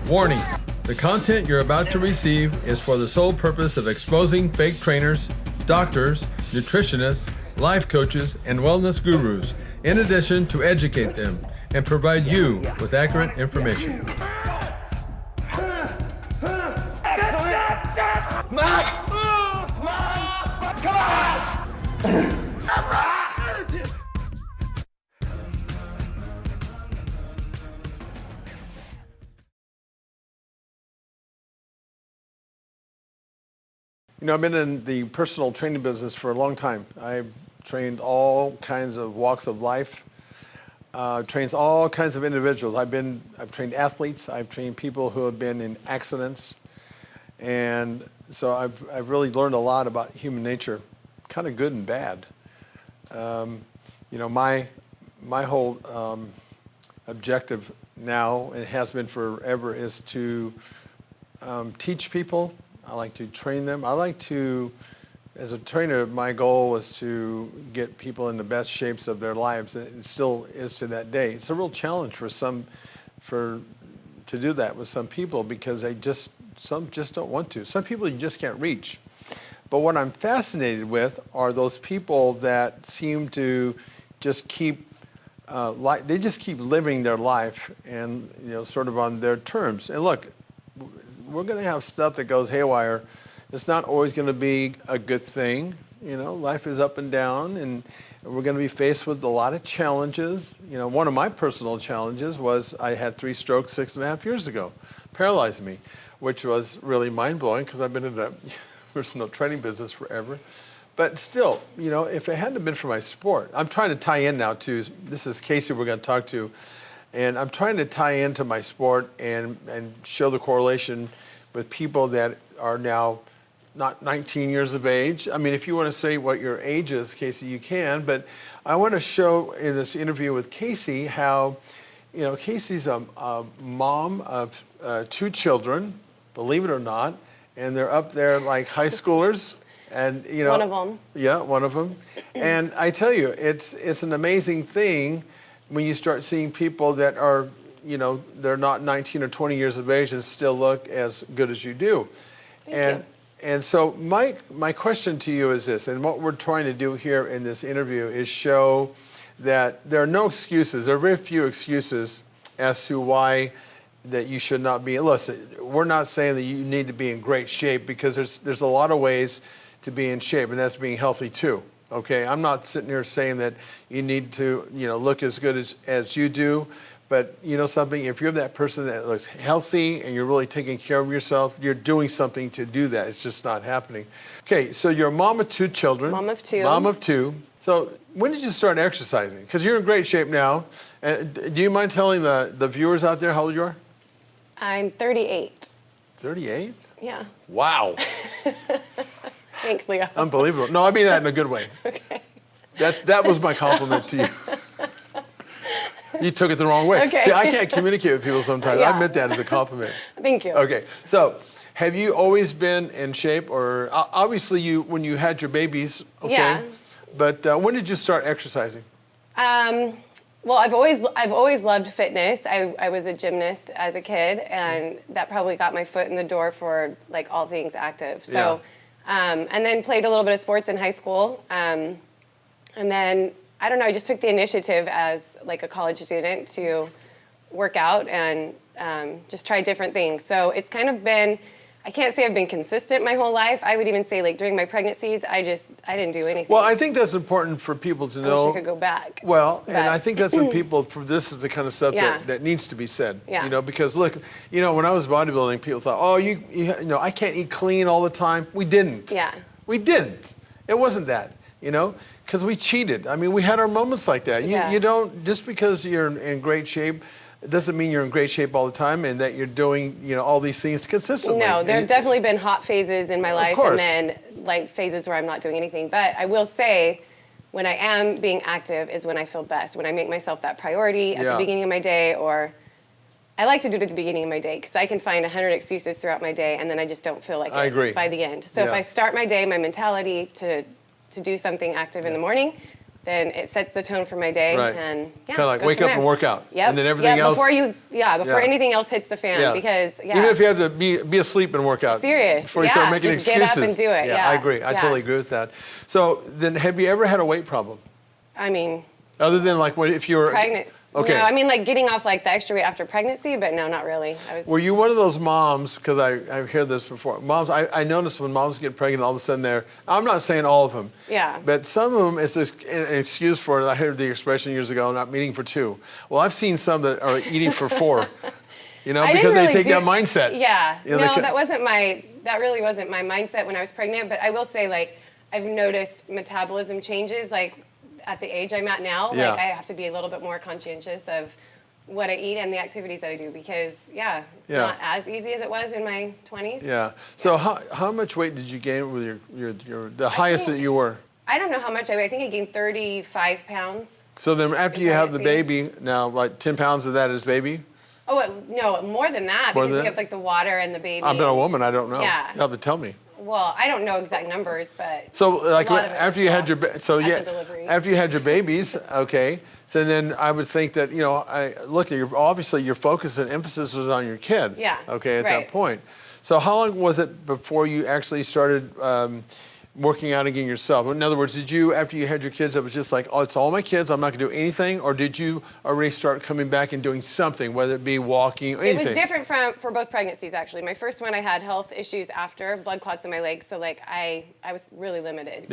Warning, the content you're about to receive is for the sole purpose of exposing fake trainers, doctors, nutritionists, life coaches, and wellness gurus, in addition to educate them and provide you with accurate information. You know, I've been in the personal training business for a long time. I've trained all kinds of walks of life, trained all kinds of individuals. I've trained athletes, I've trained people who have been in accidents, and so I've really learned a lot about human nature, kind of good and bad. You know, my whole objective now, and it has been forever, is to teach people. I like to train them. I like to, as a trainer, my goal was to get people in the best shapes of their lives, and it still is to that day. It's a real challenge to do that with some people, because some just don't want to. Some people you just can't reach. But what I'm fascinated with are those people that seem to just keep they just keep living their life, and sort of on their terms. And look, we're going to have stuff that goes haywire. It's not always going to be a good thing. Life is up and down, and we're going to be faced with a lot of challenges. One of my personal challenges was I had 3 strokes 6.5 years ago, paralyzed me, which was really mind-blowing because I've been in the personal training business forever. But still, if it hadn't been for my sport, I'm trying to tie in now to, this is Kasey we're going to talk to, and I'm trying to tie into my sport and show the correlation with people that are now not 19 years of age. I mean, if you want to say what your age is, Kasey, you can, but I want to show in this interview with Kasey how, Kasey's a mom of 2 children, believe it or not, and they're up there like high schoolers. And one of them. Yeah, one of them. And I tell you, it's an amazing thing when you start seeing people that are, they're not 19 or 20 years of age and still look as good as you do. Thank you. And so my question to you is this, and what we're trying to do here in this interview is show that there are no excuses, there are very few excuses as to why that you should not be. Listen, we're not saying that you need to be in great shape, because there's a lot of ways to be in shape, and that's being healthy too. Okay, I'm not sitting here saying that you need to, look as good as you do, but something, if you're that person that looks healthy and you're really taking care of yourself, you're doing something to do that. It's just not happening. Okay, so you're a mom of 2 children. Mom of 2. Mom of 2. So when did you start exercising? Because you're in great shape now. Do you mind telling the viewers out there how old you are? I'm 38. 38? Yeah. Wow. Thanks, Leo. Unbelievable. No, I mean that in a good way. Okay. That was my compliment to you. You took it the wrong way. Okay. See, I can't communicate with people sometimes. Yeah. I meant that as a compliment. Thank you. Okay, so have you always been in shape, or obviously when you had your babies, okay? Yeah. But when did you start exercising? Well, I've always loved fitness. I was a gymnast as a kid, and that probably got my foot in the door for like all things active. So. Yeah. And then played a little bit of sports in high school. And then, I don't know, I just took the initiative as like a college student to work out and just try different things. So it's kind of been, I can't say I've been consistent my whole life. I would even say like during my pregnancies, I didn't do anything. Well, I think that's important for people to know. I wish I could go back. Well, and I think that's this is the kind of stuff that needs to be said. Yeah. Because look, when I was bodybuilding, people thought, oh, I can't eat clean all the time. We didn't. Yeah. We didn't. It wasn't that, because we cheated. I mean, we had our moments like that. You don't, just because you're in great shape, it doesn't mean you're in great shape all the time and that you're doing, all these things consistently. No, there have definitely been hot phases in my life, and then like phases where I'm not doing anything. But I will say, when I am being active is when I feel best, when I make myself that priority at the beginning of my day, or I like to do it at the beginning of my day, because I can find 100 excuses throughout my day, and then I just don't feel like it by the end. So if I start my day, my mentality to do something active in the morning, then it sets the tone for my day. Right. And Kind of like goes wake from up there. and work out. Yep. And then everything else. Before Yeah. anything else hits the fan, because Even if you have to be asleep and work out. Serious. Before you start making just excuses. get up and do it. Yeah, I agree. I totally agree with that. So then have you ever had a weight problem? I mean, Other than like if you were pregnant. Okay. No, I mean like getting off like the extra weight after pregnancy, but no, not really. Were you one of those moms, because I heard this before, moms, I noticed when moms get pregnant, all of a sudden I'm not saying all of them, Yeah. but some of them, it's just an excuse for it. I heard the expression years ago, not eating for two. Well, I've seen some that are eating for four, because they take that mindset. Yeah. You know, No, that really wasn't my mindset when I was pregnant, but I will say like I've noticed metabolism changes like at the age I'm at now. Yeah. Like I have to be a little bit more conscientious of what I eat and the activities that I do because it's not as easy as it was in my 20s. Yeah. So how much weight did you gain with the highest that you were? I don't know how much I weigh. I think I gained 35 pounds. So then after you have the baby, now like 10 pounds of that is baby? Oh, no, more than that More because than you that? have like the water and the baby. I've been a woman, I don't know. Yeah. You have to tell me. Well, I don't know exact numbers, but So like a lot of it after you had your at the delivery. after you had your babies, okay. So then I would think that obviously your focus and emphasis was on your kid. Yeah. Okay, at right. that point. So how long was it before you actually started working out again yourself? In other words, did you after you had your kids, it was just like, oh, it's all my kids, I'm not gonna do anything, or did you already start coming back and doing something, whether it be walking or anything? It was different for both pregnancies, actually. My first one, I had health issues after, blood clots in my legs, so like I was really limited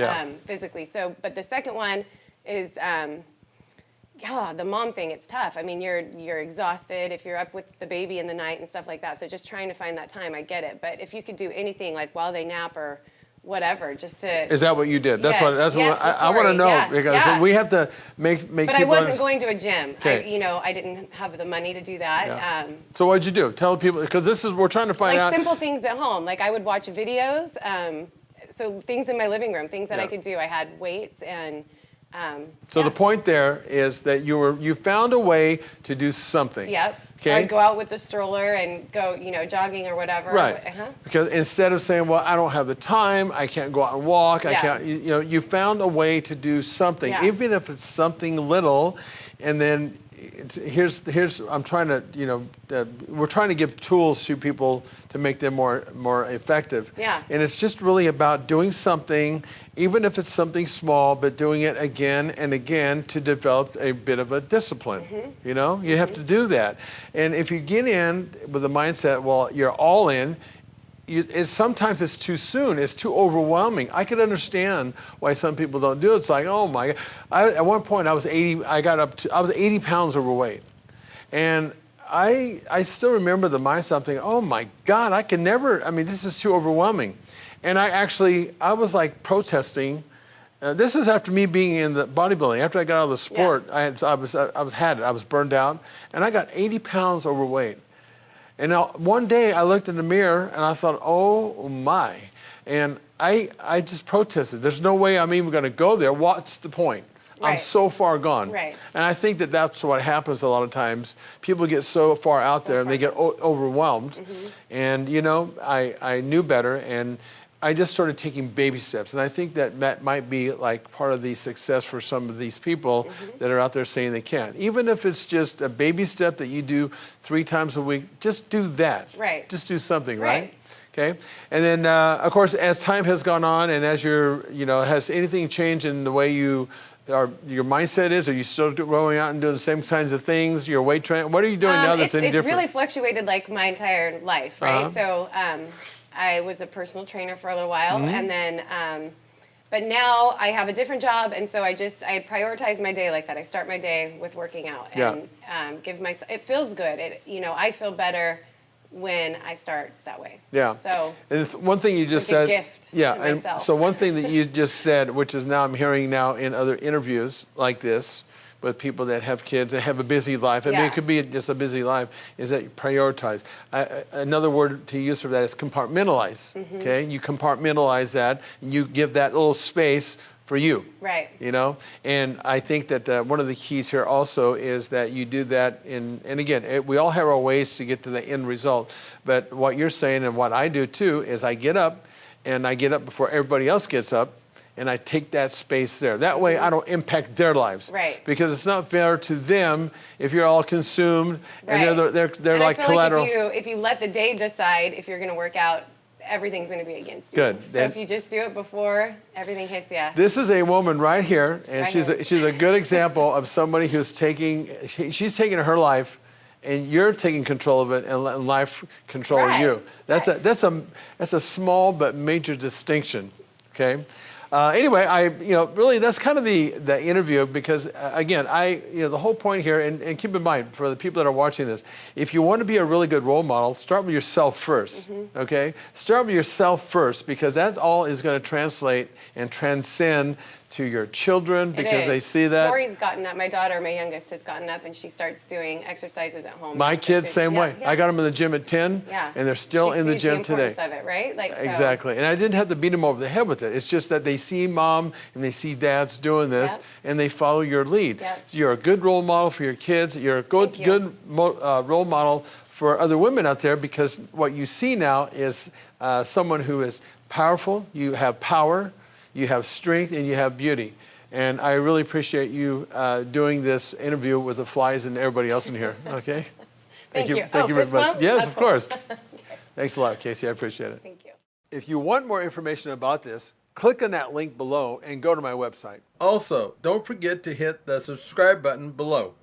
physically. So, but the second one is, the mom thing, it's tough. I mean, you're exhausted if you're up with the baby in the night and stuff like that. So just trying to find that time, I get it. But if you could do anything like while they nap or whatever, just to. Is that what you did? That's Yes, what I want to know because we have to make But people. I wasn't going to a gym. Okay. I didn't have the money to do that. Yeah. So what did you do? Tell people, because we're trying to find like out. simple things at home. Like I would watch videos. So things in my living room, things that I could do. I had weights and. So the point there is that you found a way to do something. Yep. Okay. I'd go out with the stroller and go, jogging or whatever. Right. Uh-huh. Because instead of saying, well, I don't have the time, I can't go out and walk, I Yeah. can't, you found a way to do something, Yeah. even if it's something little, and then here's I'm trying to, we're trying to give tools to people to make them more effective. Yeah. And it's just really about doing something, even if it's something small, but doing it again and again to develop a bit of a discipline. Mm-hmm. You have to do that. And if you get in with the mindset, well, you're all in, sometimes it's too soon. It's too overwhelming. I could understand why some people don't do it. It's like, oh my God. At one point, I was 80 pounds overweight. And I still remember the mindset thinking, oh my God, I can never, this is too overwhelming. And I was like protesting. This is after me being in the bodybuilding. After I got out of the sport, I was burned out, and I got 80 pounds overweight. And now one day I looked in the mirror and I thought, oh my. And I just protested. There's no way I'm even going to go there. What's the point? Right. I'm so far gone. Right. And I think that's what happens a lot of times. People get so far out there and they get overwhelmed. Mm-hmm. And, I knew better. And I just started taking baby steps. And I think that might be like part of the success for some of these people that are out there saying they can't. Even if it's just a baby step that you do 3 times a week, just do that. Right. Just do something, right? Okay. And then, of course, as time has gone on and as has anything changed in the way your mindset is? Are you still going out and doing the same kinds of things? Your weight training? What are you doing now that's any different? It's really fluctuated like my entire life, right? So I was a personal trainer for a little while, and then, but now I have a different job, and so I prioritize my day like that. I start my day with working out and give myself. It feels good. I feel better when I start that way. Yeah. So and one thing you just it's a said. gift Yeah. to And myself. so one thing that you just said, which is now I'm hearing now in other interviews like this with people that have kids and have a busy life. I mean, it could be just a busy life. Is that you prioritize? Another word to use for that is compartmentalize. Okay. You compartmentalize that, and you give that little space for you. Right. And I think that one of the keys here also is that you do that and again, we all have our ways to get to the end result, but what you're saying and what I do too is I get up before everybody else gets up, and I take that space there. That way I don't impact their lives. Right. Because it's not fair to them if you're all consumed and they're and like I feel collateral. Like if you let the day decide if you're going to work out, everything's going to be against you. Good. So Then, if you just do it before, everything hits you. this is a woman right here, and Right she's a good example of somebody who's she's taking her life, and you're taking control of it, and letting life control Right. you. That's a small but major distinction. Okay. Anyway, really that's kind of the interview, because again, the whole point here, and keep in mind for the people that are watching this, if you want to be a really good role model, start with yourself first. Okay, start with yourself first, because that all is going to translate and transcend to your children, because they see that. Tori's gotten up. My daughter, my youngest, has gotten up and she starts doing exercises at home. My kids, same way. Yeah. I got them in the gym at 10, and they're still in the gym today. Of it, right? Exactly. And I didn't have to beat them over the head with it. It's just that they see mom and they see dads doing this, and they follow your lead. So you're a good role model for your kids. You're a good role model for other women out there, because what you see now is someone who is powerful. You have power, you have strength, and you have beauty. And I really appreciate you doing this interview with the flies and everybody else in here. Okay? Thank you. Thank you very much. Bump? Yes, of course. Thanks a lot, Kasey. I appreciate it. Thank you. If you want more information about this, click on that link below and go to my website. Also, don't forget to hit the subscribe button below.